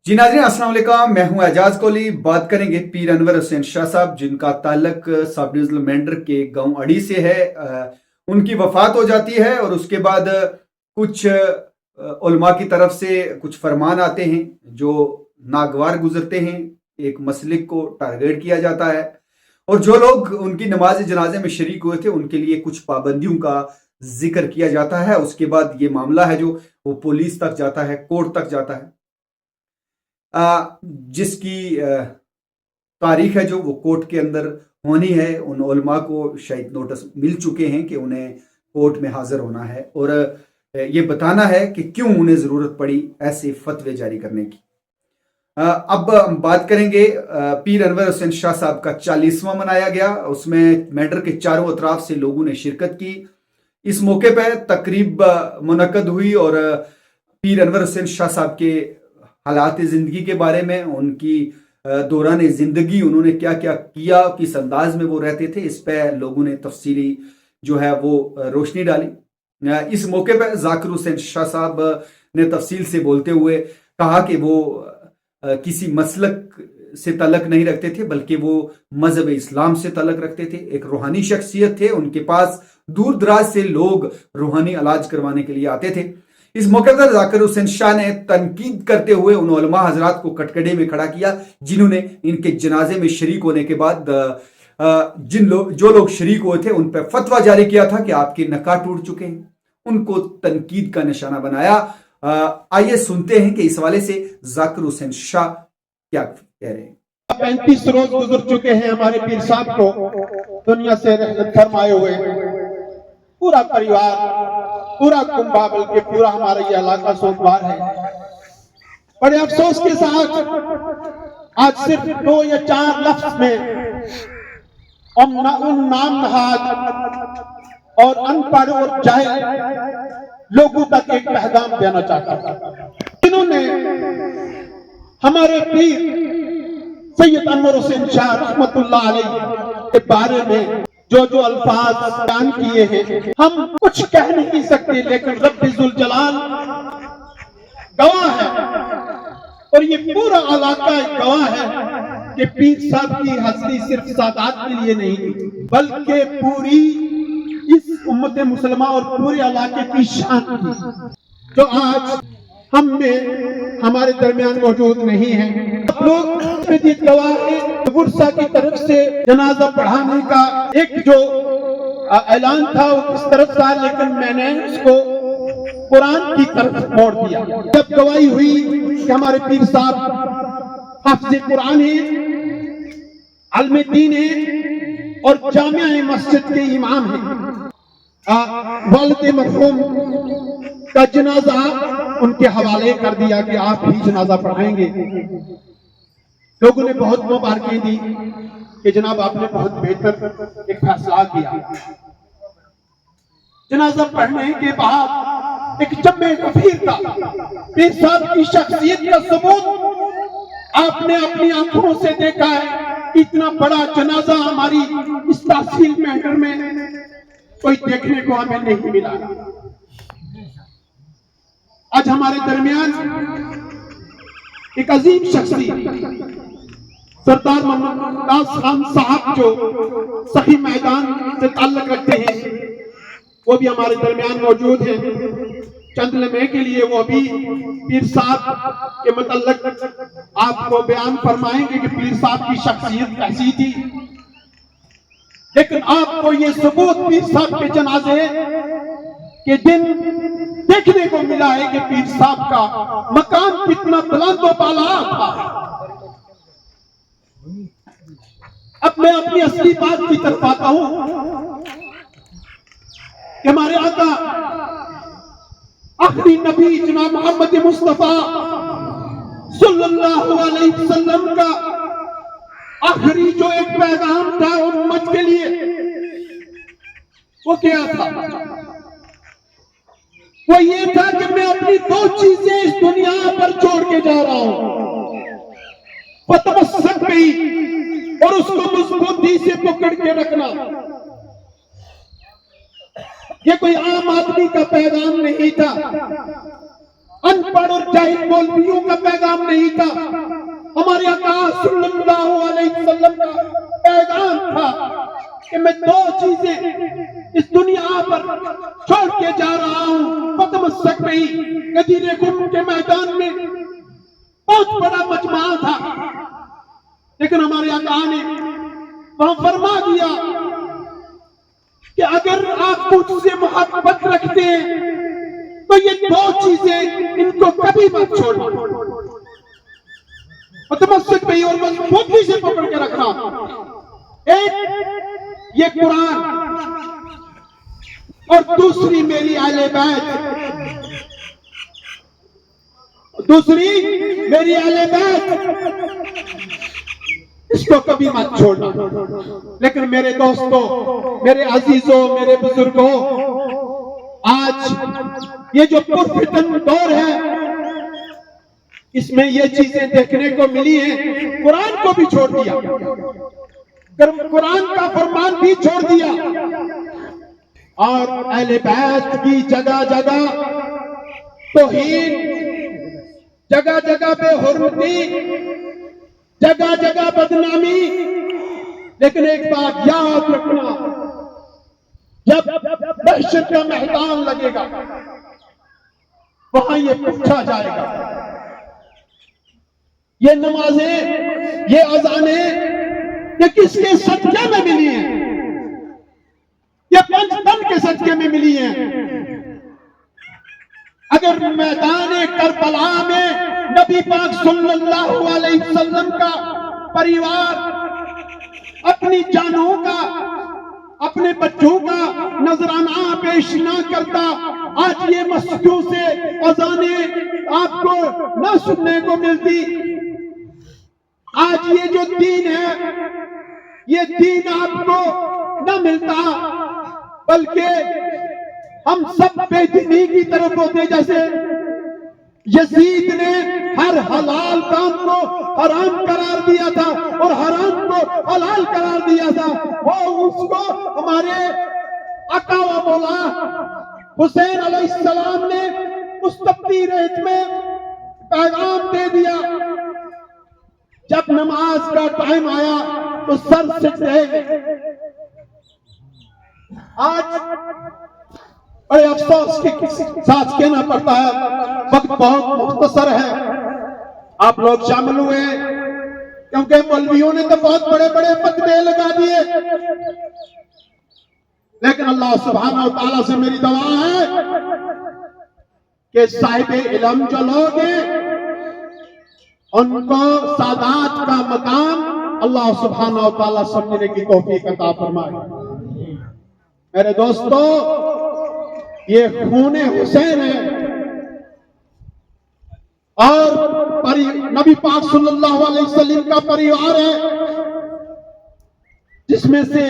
जी नाज़रीन अस्सलाम वालेकुम, मैं हूं एजाज कोहली। बात करेंगे पीर अनवर हुसैन शाह साहब जिनका ताल्लुक सब डिविजनल मेंढर के गांव अड़ी से है। उनकी वफात हो जाती है और उसके बाद कुछ उलमा की तरफ से कुछ फरमान आते हैं जो नागवार गुजरते हैं। एक मसलिक को टारगेट किया जाता है और जो लोग उनकी नमाज जनाजे में शरीक हुए थे उनके लिए कुछ पाबंदियों का जिक्र किया जाता है। उसके बाद ये मामला है जो वो पुलिस तक जाता है, कोर्ट तक जाता है। जिसकी तारीख है जो वो कोर्ट के अंदर होनी है। उन उलमा को शायद नोटिस मिल चुके हैं कि उन्हें कोर्ट में हाजिर होना है और ये बताना है कि क्यों उन्हें ज़रूरत पड़ी ऐसे फतवे जारी करने की। अब हम बात करेंगे पीर अनवर हुसैन शाह साहब का 40वां मनाया गया। उसमें मेंढर के चारों अतराफ से लोगों ने शिरकत की। इस मौके पर तकरीब मुनक्कद हुई और पीर अनवर हुसैन शाह साहब के हालात ज़िंदगी के बारे में, उनकी दौरान ज़िंदगी उन्होंने क्या क्या किया, किस अंदाज में वो रहते थे, इस पर लोगों ने तफसीली जो है वो रोशनी डाली। इस मौके पर जाकिर हुसैन शाह साहब ने तफसील से बोलते हुए कहा कि वो किसी मसलक से तलक नहीं रखते थे बल्कि वो मजहब इस्लाम से तलक रखते थे। एक रूहानी शख्सियत थे, उनके पास दूर दराज से लोग रूहानी इलाज करवाने के लिए आते थे। इस मौके पर जाकिर हुसैन शाह ने तनकीद करते हुए उन उलमा हजरात को कटकड़े में खड़ा किया जिन्होंने इनके जनाजे में शरीक होने के बाद जो लोग शरीक हुए थे उन पर फतवा जारी किया था कि आपके नका टूट चुके हैं। उनको तनकीद का निशाना बनाया। आइए सुनते हैं कि इस हवाले से जाकिर हुसैन शाह क्या कह रहे हैं। 35 रोज गुजर चुके हैं हमारे पीर साहब को दुनिया से रहमत फरमाए हुए। पूरा परिवार, पूरा कुंभा, बल्कि पूरा हमारा ये इलाका सोमवार है। बड़े अफसोस के साथ आज सिर्फ 2 या 4 लफ्ज में उन नाम नहाद और अनपढ़ और जाहिल लोगों तक एक पैगाम देना चाहता हूं। जिन्होंने हमारे पीर सैयद अनवर हुसैन शाह रहमतुल्लाह अलैह के बारे में जो जो अल्फाज बयान किए हैं, हम कुछ कह नहीं सकते, लेकिन रब्बे जुल जलाल गवाह है और ये पूरा इलाका गवाह है कि पीर साहब की हस्ती सिर्फ सादात के लिए नहीं बल्कि पूरी इस उम्मत मुसलमान और पूरे इलाके की शान थी, जो आज हम में हमारे दरमियान मौजूद नहीं है। आप लोग गवाह है। बुरसा की तरफ से जनाजा पढ़ाने का एक जो ऐलान था वो किस तरफ था, लेकिन मैंने उसको कुरान की तरफ मोड़ दिया। जब गवाही हुई कि हमारे पीर साहब हाफिज़ कुरान है, आलिम दीन है और जामिया मस्जिद के इमाम है, वालिद मरहूम का जनाजा उनके हवाले कर दिया कि आप ही जनाजा पढ़ाएंगे। लोगों ने बहुत मुबारकें दी कि जनाब आपने बहुत बेहतर एक फैसला किया। जनाजा पढ़ने के बाद एक जम्मे गफीर का पीर साहब की शख्सियत का सबूत आपने अपनी आंखों से देखा है। इतना बड़ा जनाजा हमारी इस तहसील मेंढर में कोई देखने को हमें नहीं मिला। आज हमारे दरमियान एक अजीम शख्सियत सरदार मोहम्मद मुमताज खान साहब जो सही मैदान से ताल्लुक रखते हैं, वो भी हमारे दरमियान मौजूद हैं। चंद लम्हे के लिए वो भी पीर साहब के मतलब आपको बयान फरमाएंगे कि पीर साहब की शख्सियत कैसी थी। लेकिन आपको ये सबूत पीर साहब के जनाजे के दिन देखने को मिला है कि पीर साहब का मकाम कितना बुलंद और बाला था। अब मैं अपनी असली बात की तरफ आता हूं कि हमारे आका आखिरी नबी जनाब मोहम्मद मुस्तफा सल्लल्लाहु अलैहि वसल्लम का आखिरी जो एक पैगाम था उम्मत के लिए, वो क्या था? वो ये था कि मैं अपनी 2 चीजें इस दुनिया पर छोड़ के जा रहा हूं, फतमस्सक भी और उसको मजबूती से पकड़ के रखना। ये कोई आम आदमी का पैगाम नहीं था। अनपढ़ और जाहिल मौलवियों का पैगाम नहीं था। हमारे आका सल्लल्लाहु अलैहि वसल्लम का पैगाम था कि मैं दो चीजें इस दुनिया पर छोड़ के जा रहा हूं। पतमस्तक में ही गदीरे गुम के मैदान में बहुत बड़ा मजमा था, लेकिन हमारे आका ने वहां फरमा दिया कि अगर आप मुझसे मोहब्बत रखते हैं तो ये दो चीजें इनको कभी मत छोड़ना। मतमस्सक पे और मजबूती से पकड़ के रखना। एक ये कुरान और दूसरी मेरी अहले बैत, दूसरी मेरी अहले बैत, इसको कभी मत छोड़ना। लेकिन मेरे दोस्तों, मेरे अजीजों, मेरे बुजुर्गों, आज ये जो पुरफितन दौर है इसमें ये चीजें देखने को मिली हैं। कुरान को भी छोड़ दिया, कुरान का फरमान भी छोड़ दिया और अहले बैत की जगह जगह तौहीन, जगह जगह बेहुरमती, जगह जगह बदनामी। लेकिन एक बात याद रखना, जब दहशत का मैदान लगेगा वहां ये पूछा जाएगा। ये नमाजें, ये अजानें, ये किसके सदके में मिली हैं? ये पंचतन के सदके में मिली हैं। अगर मैदान करबला में नबी पाक सल्लल्लाहु अलैहि वसल्लम का परिवार अपनी जानों का, अपने बच्चों का नजराना पेश ना करता, आज ये मस्जिदों से अजानें आपको ना सुनने को मिलती। आज ये जो दीन है, ये दीन आपको न मिलता, बल्कि हम सब बेदीनी की तरफ होते। जैसे यजीद ने हर हलाल काम को हराम करार दिया था और हराम को हलाल करार दिया था, वो उसको हमारे आका व मौला हुसैन अलैहिस्सलाम ने उस तपती रेत में पैगाम दे दिया। जब नमाज का टाइम आया तो सर सिजदे में। आज बड़े अफसोस के साथ कहना पड़ता है, वक्त बहुत मुख्तसर है। आप लोग शामिल हुए क्योंकि मौलवियों ने तो बहुत बड़े बड़े फतवे लगा दिए, लेकिन अल्लाह सुब्हानहू व तआला से मेरी दुआ है कि साहिब इल्म जो लोग हैं उनको सादात का मकाम अल्लाह सुब्हानहू व तआला समझने की तौफीक अता फरमाए। मेरे दोस्तों, ये खूने हुसैन है और नबी पाक सल्लल्लाहु अलैहि वसल्लम का परिवार है, जिसमें से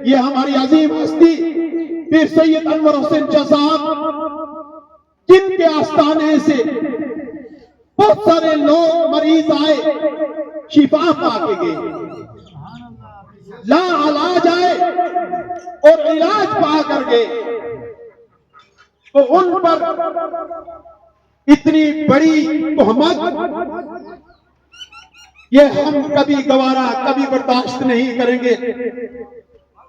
ये हमारी अजीम हस्ती पीर सैयद अनवर हुसैन शाह साहब, जिनके आस्थाने से बहुत सारे लोग मरीज आए, शिफा पाके गए, ला इलाज आए और इलाज पा कर गए। तो उन पर इतनी बड़ी तोहमत ये हम कभी गवारा, कभी बर्दाश्त नहीं करेंगे।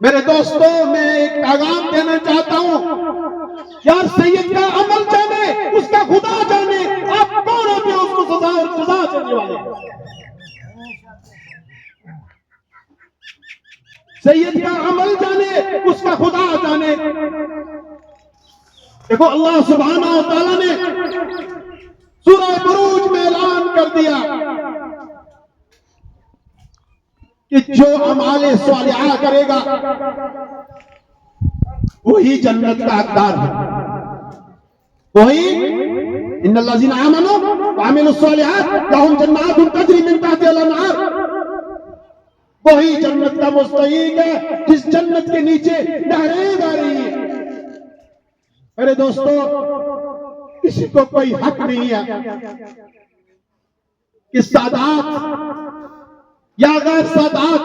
मेरे दोस्तों, मैं एक पैगाम देना चाहता हूं, यार सैयद का अमल जाने, उसका खुदा जाने, आप कौन होते हो उसको सजा और सजा देने वाले? सैयद का अमल जाने, उसका खुदा जाने। देखो, अल्लाह सुब्हानहू व तआला ने सूरह बुरूज में ऐलान कर दिया कि जो अमाले सालिहा करेगा वही जन्नत का हकदार है। वही इन्नल्लज़ीना आमनू व अमिलुस सालिहात लहुम जन्नातुन तजरी मिन तहतिहा अल-अनहार, वही जन्नत का मुस्तहीक है जिस जन्नत के नीचे नहरें बह रही हैं। मेरे दोस्तों, किसी को कोई हक नहीं है कि सादात या गैर सादात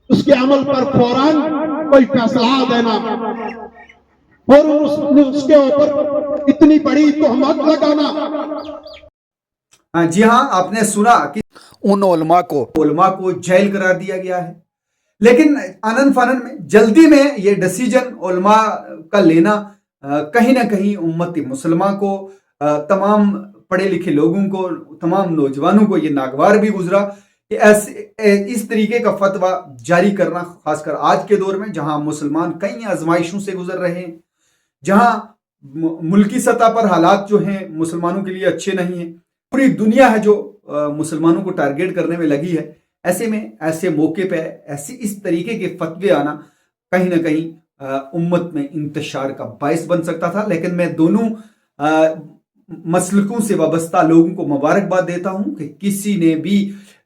उसके अमल पर फौरन कोई फैसला देना, और उसके ऊपर इतनी बड़ी तोहमत लगाना। जी हाँ, आपने सुना कि उन उलमा को जेल करार दिया गया है। लेकिन आनन फानन में, जल्दी में ये डिसीजन उलमा का लेना कहीं ना कहीं उम्मत मुसलमान को, तमाम पढ़े लिखे लोगों को, तमाम नौजवानों को ये नागवार भी गुजरा कि ऐसे इस तरीके का फतवा जारी करना, खासकर आज के दौर में जहां मुसलमान कई आजमाइशों से गुजर रहे हैं, जहां मुल्की सतह पर हालात जो हैं मुसलमानों के लिए अच्छे नहीं हैं, पूरी दुनिया है जो मुसलमानों को टारगेट करने में लगी है। ऐसे में, ऐसे मौके पे ऐसे इस तरीके के फतवे आना कहीं ना कहीं उम्मत में इंतशार का बायस बन सकता था। लेकिन मैं दोनों मसलकों से वाबस्ता लोगों को मुबारकबाद देता हूं कि किसी ने भी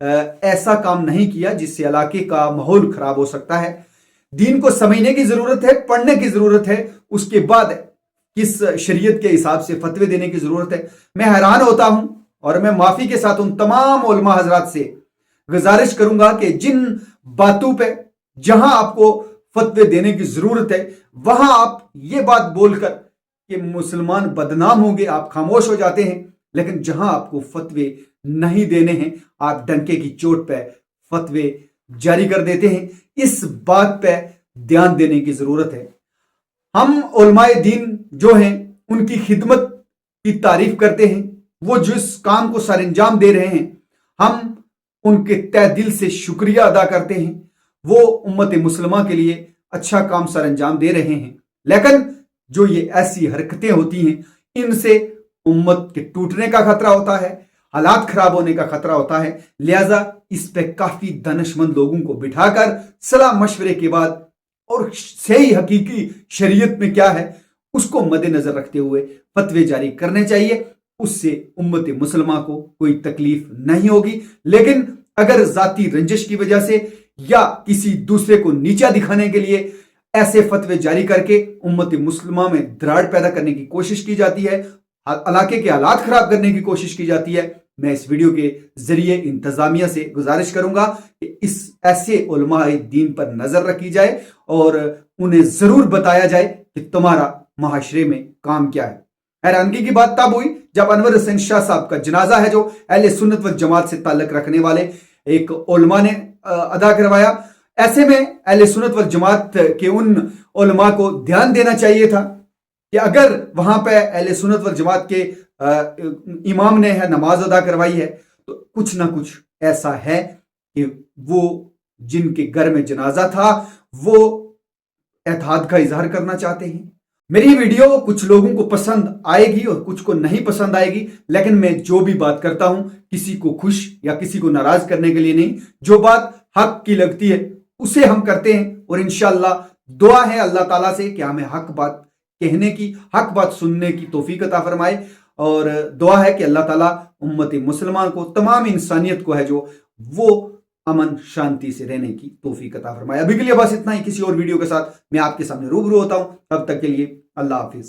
ऐसा काम नहीं किया जिससे इलाके का माहौल खराब हो सकता है। दीन को समझने की जरूरत है, पढ़ने की जरूरत है, उसके बाद किस शरीयत के हिसाब से फतवे देने की जरूरत है। मैं हैरान होता हूं और मैं माफी के साथ उन तमाम उलमा हजरात से गुजारिश करूंगा कि जिन बातों पे, जहां आपको फतवे देने की जरूरत है, वहां आप ये बात बोलकर कि मुसलमान बदनाम होंगे आप खामोश हो जाते हैं। लेकिन जहां आपको फतवे नहीं देने हैं, आप डंके की चोट पे फतवे जारी कर देते हैं। इस बात पे ध्यान देने की जरूरत है। हम उलमाए दीन जो हैं उनकी खिदमत की तारीफ करते हैं, वो जिस काम को सरंजाम दे रहे हैं हम उनके तहे दिल से शुक्रिया अदा करते हैं। वो उम्मत मुसलमान के लिए अच्छा काम सरंजाम दे रहे हैं। लेकिन जो ये ऐसी हरकतें होती हैं, इनसे उम्मत के टूटने का खतरा होता है, हालात खराब होने का खतरा होता है। लिहाजा इस पे काफी दानिशमंद लोगों को बिठाकर सलाह मशवरे के बाद और सही हकीकी शरीयत में क्या है उसको मद्देनजर रखते हुए फतवे जारी करने चाहिए। उससे उम्मत मुसलमान को कोई तकलीफ नहीं होगी। लेकिन अगर जाती रंजिश की वजह से या किसी दूसरे को नीचा दिखाने के लिए ऐसे फतवे जारी करके उम्मत मुसलमान में दरार पैदा करने की कोशिश की जाती है, इलाके के हालात खराब करने की कोशिश की जाती है, मैं इस वीडियो के जरिए इंतजामिया से गुजारिश करूंगा कि इस ऐसे उलमाए दीन पर नजर रखी जाए और उन्हें जरूर बताया जाए कि तुम्हारा माशरे में काम क्या है। हैरानगी की बात तब हुई जब अनवर हुसैन शाह साहब का जनाजा है, जो अहले सुन्नत वल जमात से ताल्लुक रखने वाले एक उलमा ने अदा करवाया। ऐसे में अहले सुन्नत वल जमात के उन उलमा को ध्यान देना चाहिए था कि अगर वहां पे अहले सुन्नत वल जमात के इमाम ने है नमाज अदा करवाई है तो कुछ ना कुछ ऐसा है कि वो जिनके घर में जनाजा था वो एतहाद का इजहार करना चाहते हैं। मेरी वीडियो कुछ लोगों को पसंद आएगी और कुछ को नहीं पसंद आएगी, लेकिन मैं जो भी बात करता हूं किसी को खुश या किसी को नाराज करने के लिए नहीं। जो बात हक की लगती है उसे हम करते हैं और इंशाअल्लाह दुआ है अल्लाह ताला से कि हमें हक बात कहने की, हक बात सुनने की तौफीक अता फरमाए। और दुआ है कि अल्लाह ताला उम्मत मुसलमान को, तमाम इंसानियत को है जो, वो अमन शांति से रहने की तौफीक अता फरमाए। अभी के लिए बस इतना ही। किसी और वीडियो के साथ मैं आपके सामने रूबरू होता हूं। तब तक के लिए अल्लाह हाफिज।